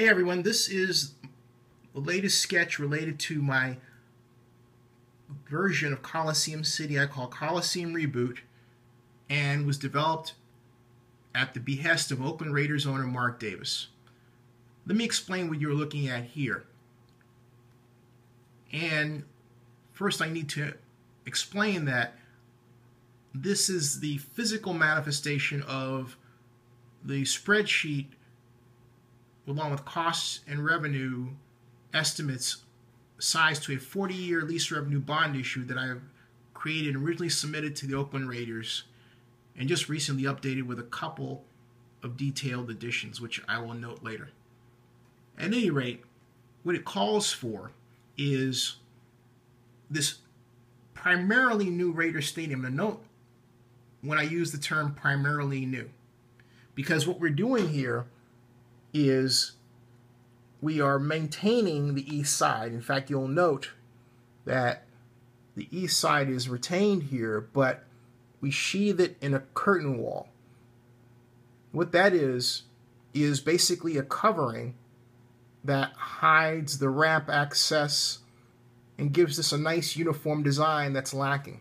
Hey everyone, this is the latest sketch related to my version of Coliseum City I call Coliseum Reboot, and was developed at the behest of Oakland Raiders owner Mark Davis. Let me explain what you're looking at here. And first I need to explain that this is the physical manifestation of the spreadsheet along with costs and revenue estimates sized to a 40-year lease revenue bond issue that I have created and originally submitted to the Oakland Raiders and just recently updated with a couple of detailed additions, which I will note later. At any rate, what it calls for is this primarily new Raider Stadium. And note when I use the term primarily new, because what we're doing here is we are maintaining the east side. In fact, you'll note that the east side is retained here, but we sheathe it in a curtain wall. What that is basically a covering that hides the ramp access and gives us a nice uniform design that's lacking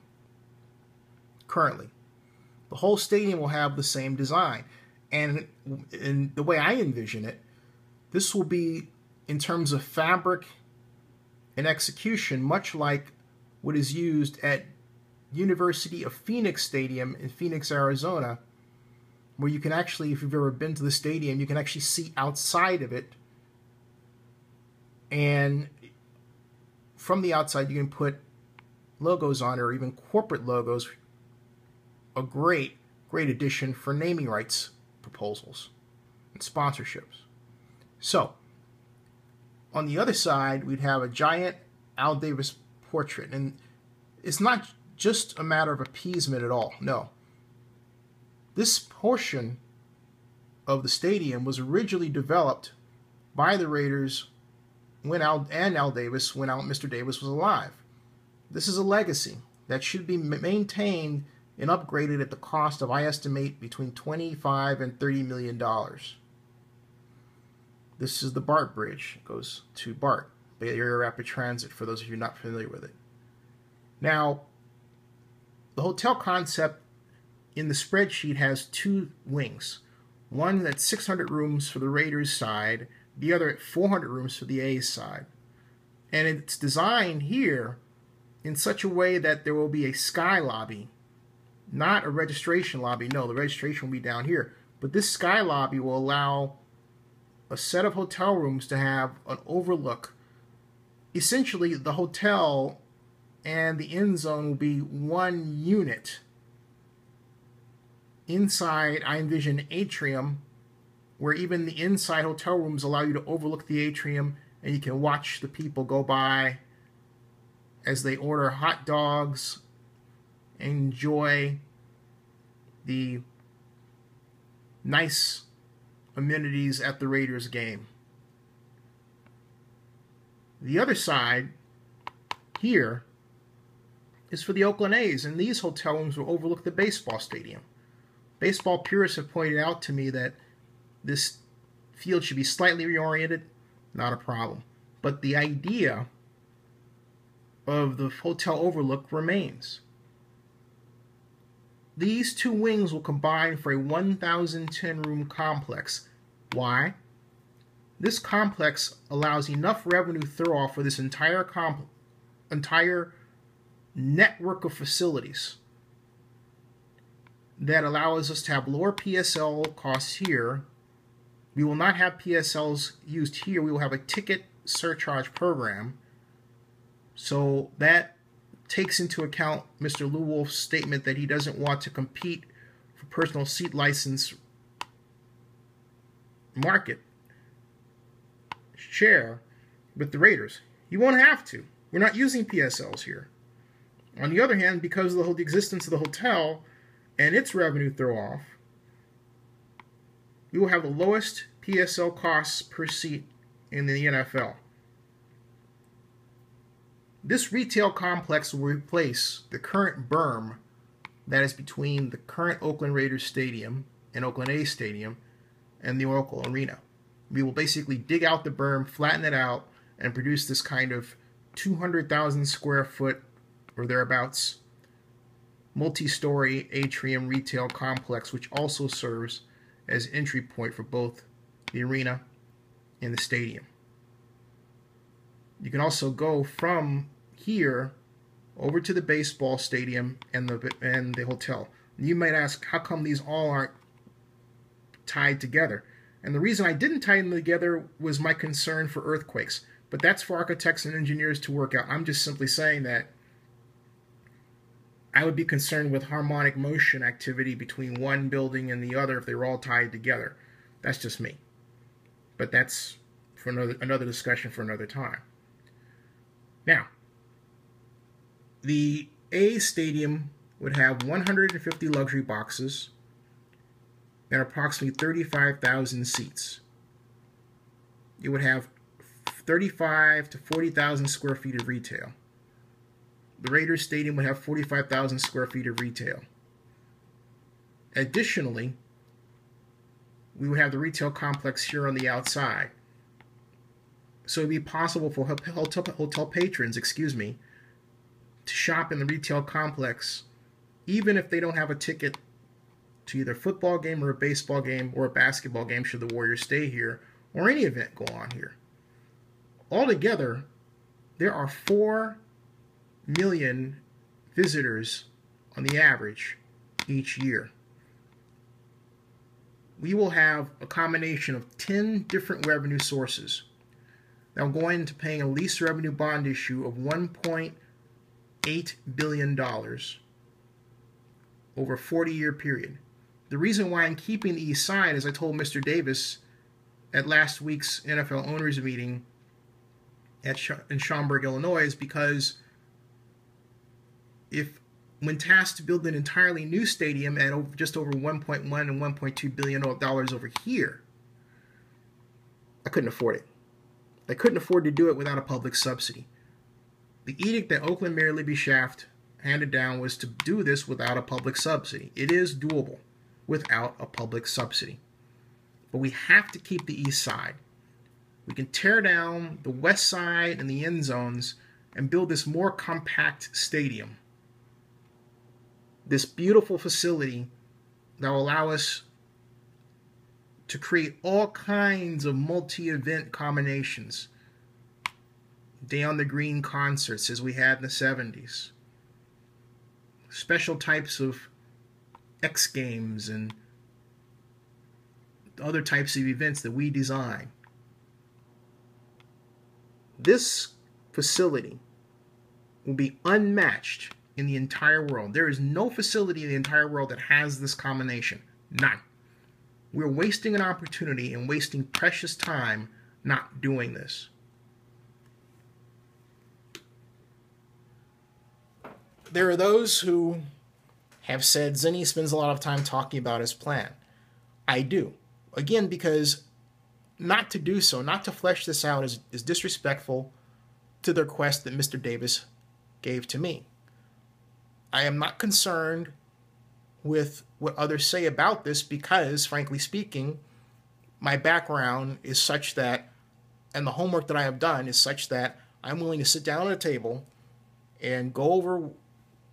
currently. The whole stadium will have the same design. And in the way I envision it, this will be, in terms of fabric and execution, much like what is used at University of Phoenix Stadium in Phoenix, Arizona, where you can actually, if you've ever been to the stadium, you can actually see outside of it. And from the outside, you can put logos on it, or even corporate logos. A great addition for naming rights proposals and sponsorships. So, on the other side, we'd have a giant Al Davis portrait. And it's not just a matter of appeasement at all. No. This portion of the stadium was originally developed by the Raiders when Al Mr. Davis was alive. This is a legacy that should be maintained and upgraded at the cost of, I estimate, between $25 and $30 million. This is the BART bridge. It goes to BART, Bay Area Rapid Transit, for those of you not familiar with it. Now, the hotel concept in the spreadsheet has two wings. One that's 600 rooms for the Raiders side, the other at 400 rooms for the A's side. And it's designed here in such a way that there will be a sky lobby, not a registration lobby. No, the registration will be down here. But this sky lobby will allow a set of hotel rooms to have an overlook. Essentially, the hotel and the end zone will be one unit. Inside, I envision an atrium where even the inside hotel rooms allow you to overlook the atrium, and you can watch the people go by as they order hot dogs, enjoy the nice amenities at the Raiders game. The other side here is for the Oakland A's, and these hotel rooms will overlook the baseball stadium. Baseball purists have pointed out to me that this field should be slightly reoriented. Not a problem. But the idea of the hotel overlook remains. These two wings will combine for a 1,010-room complex. Why? This complex allows enough revenue throw-off for this entire network of facilities that allows us to have lower PSL costs here. We will not have PSLs used here. We will have a ticket surcharge program. So that takes into account Mr. Lou Wolf's statement that he doesn't want to compete for personal seat license market share with the Raiders. You won't have to. We're not using PSLs here. On the other hand, because of the existence of the hotel and its revenue throw-off, we will have the lowest PSL costs per seat in the NFL. This retail complex will replace the current berm that is between the current Oakland Raiders Stadium and Oakland A's Stadium and the Oracle Arena. We will basically dig out the berm, flatten it out, and produce this kind of 200,000 square foot or thereabouts multi-story atrium retail complex, which also serves as entry point for both the arena and the stadium. You can also go from here over to the baseball stadium and the hotel. You might ask, how come these all aren't tied together? And the reason I didn't tie them together was my concern for earthquakes. But that's for architects and engineers to work out. I'm just simply saying that I would be concerned with harmonic motion activity between one building and the other if they were all tied together. That's just me. But that's for another discussion for another time. Now, the A stadium would have 150 luxury boxes and approximately 35,000 seats. It would have 35 to 40,000 square feet of retail. The Raiders Stadium would have 45,000 square feet of retail. Additionally, we would have the retail complex here on the outside. So it would be possible for hotel patrons, to shop in the retail complex even if they don't have a ticket to either a football game or a baseball game or a basketball game should the Warriors stay here or any event go on here. Altogether, there are 4 million visitors on the average each year. We will have a combination of 10 different revenue sources that will go into paying a lease revenue bond issue of $1.8 billion over a 40-year period. The reason why I'm keeping the East Side, as I told Mr. Davis at last week's NFL owners meeting in Schaumburg, Illinois, is because when tasked to build an entirely new stadium at just over $1.1 and $1.2 billion over here, I couldn't afford it. I couldn't afford to do it without a public subsidy. The edict that Oakland Mayor Libby Schaaf handed down was to do this without a public subsidy. It is doable without a public subsidy. But we have to keep the East Side. We can tear down the West Side and the end zones and build this more compact stadium. This beautiful facility that will allow us to create all kinds of multi-event combinations. Day on the Green concerts as we had in the 70s. Special types of X Games and other types of events that we design. This facility will be unmatched in the entire world. There is no facility in the entire world that has this combination. None. We're wasting an opportunity and wasting precious time not doing this. There are those who have said Zinni spends a lot of time talking about his plan. I do. Again, because not to do so, not to flesh this out is disrespectful to the request that Mr. Davis gave to me. I am not concerned with what others say about this because, frankly speaking, my background is such that, and the homework that I have done is such that I'm willing to sit down at a table and go over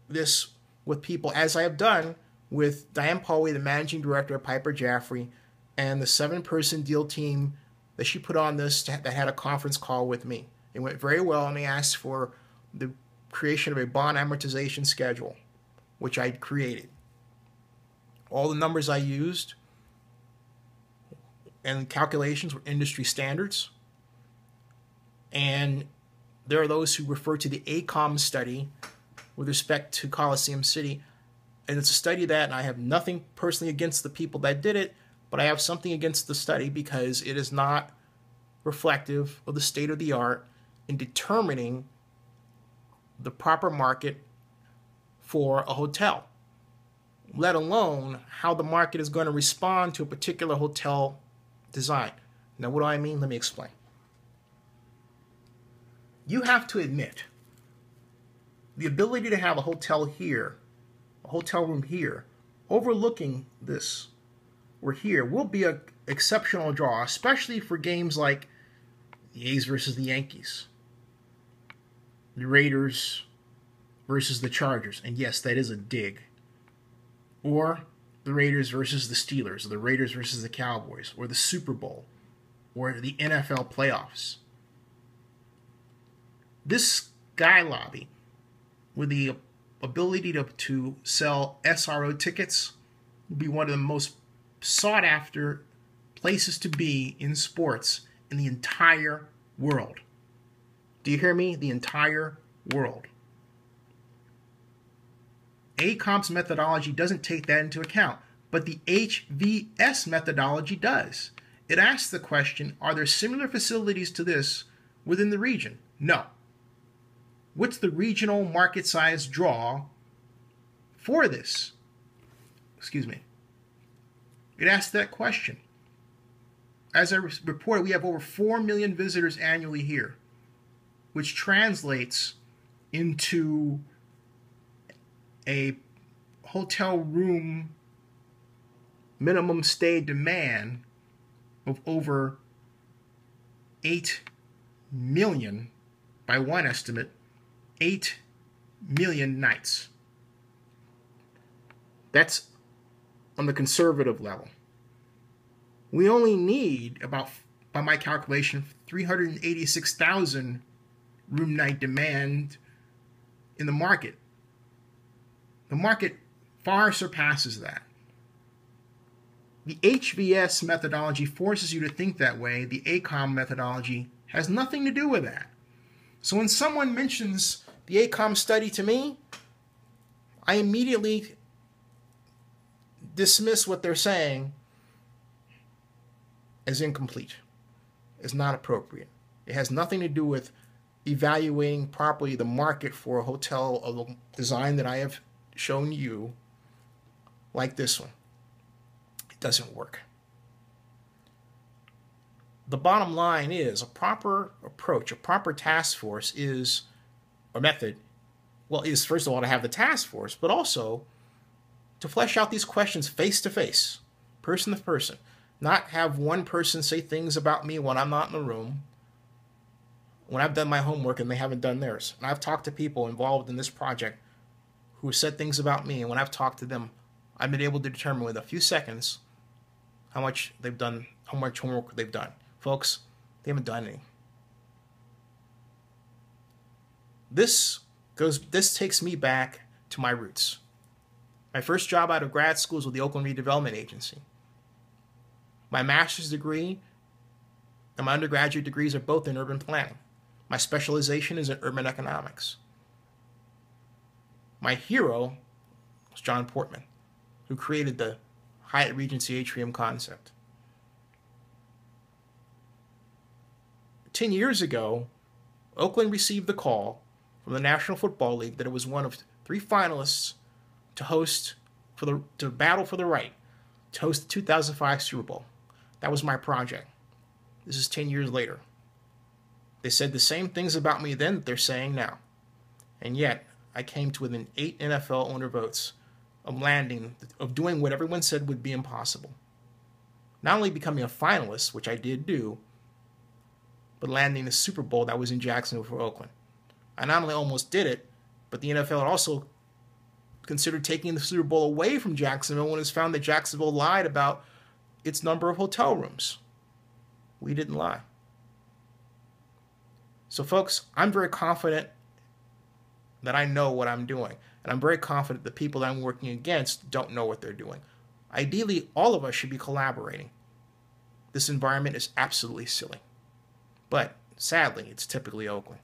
this with people, as I have done with Diane Pauly, the managing director of Piper Jaffray, and the 7-person deal team that she put on this that had a conference call with me. It went very well, and they asked for the creation of a bond amortization schedule, which I created. All the numbers I used and calculations were industry standards. And there are those who refer to the ACOM study with respect to Coliseum City. And it's a study that, and I have nothing personally against the people that did it, but I have something against the study because it is not reflective of the state of the art in determining the proper market for a hotel, let alone how the market is going to respond to a particular hotel design. Now, what do I mean? Let me explain. You have to admit the ability to have a hotel here, a hotel room here, overlooking this or here will be an exceptional draw, especially for games like the A's versus the Yankees, the Raiders versus the Chargers, and yes, that is a dig, or the Raiders versus the Steelers, or the Raiders versus the Cowboys, or the Super Bowl, or the NFL playoffs. This Sky Lobby, with the ability to sell SRO tickets, will be one of the most sought after places to be in sports in the entire world. Do you hear me? The entire world. ACOM's methodology doesn't take that into account, but the HVS methodology does. It asks the question, are there similar facilities to this within the region? No. What's the regional market size draw for this? Excuse me. It asks that question. As I reported, we have over 4 million visitors annually here, which translates into a hotel room minimum stay demand of over 8 million, by one estimate, 8 million nights. That's on the conservative level. We only need about, by my calculation, 386,000 room night demand in the market. The market far surpasses that. The HVS methodology forces you to think that way. The ACOM methodology has nothing to do with that. So when someone mentions the ACOM study to me, I immediately dismiss what they're saying as incomplete, as not appropriate. It has nothing to do with evaluating properly the market for a hotel of the design that I have shown you, like this one. It doesn't work. The bottom line is a proper approach, a proper task force is, or method, well, is first of all to have the task force, but also to flesh out these questions face to face, person to person. Not have one person say things about me when I'm not in the room, when I've done my homework and they haven't done theirs. And I've talked to people involved in this project who said things about me, and when I've talked to them, I've been able to determine with a few seconds how much they've done, how much homework they've done. Folks, they haven't done any. This takes me back to my roots. My first job out of grad school was with the Oakland Redevelopment Agency. My master's degree and my undergraduate degrees are both in urban planning. My specialization is in urban economics. My hero was John Portman, who created the Hyatt Regency Atrium concept. 10 years ago, Oakland received the call from the National Football League that it was one of 3 finalists to battle for the right to host the 2005 Super Bowl. That was my project. This is 10 years later. They said the same things about me then that they're saying now. And yet, I came to within 8 NFL owner votes of doing what everyone said would be impossible. Not only becoming a finalist, which I did do, but landing the Super Bowl that was in Jacksonville for Oakland. I not only almost did it, but the NFL had also considered taking the Super Bowl away from Jacksonville when it was found that Jacksonville lied about its number of hotel rooms. We didn't lie. So folks, I'm very confident that I know what I'm doing. And I'm very confident the people that I'm working against don't know what they're doing. Ideally, all of us should be collaborating. This environment is absolutely silly. But sadly, it's typically Oakland.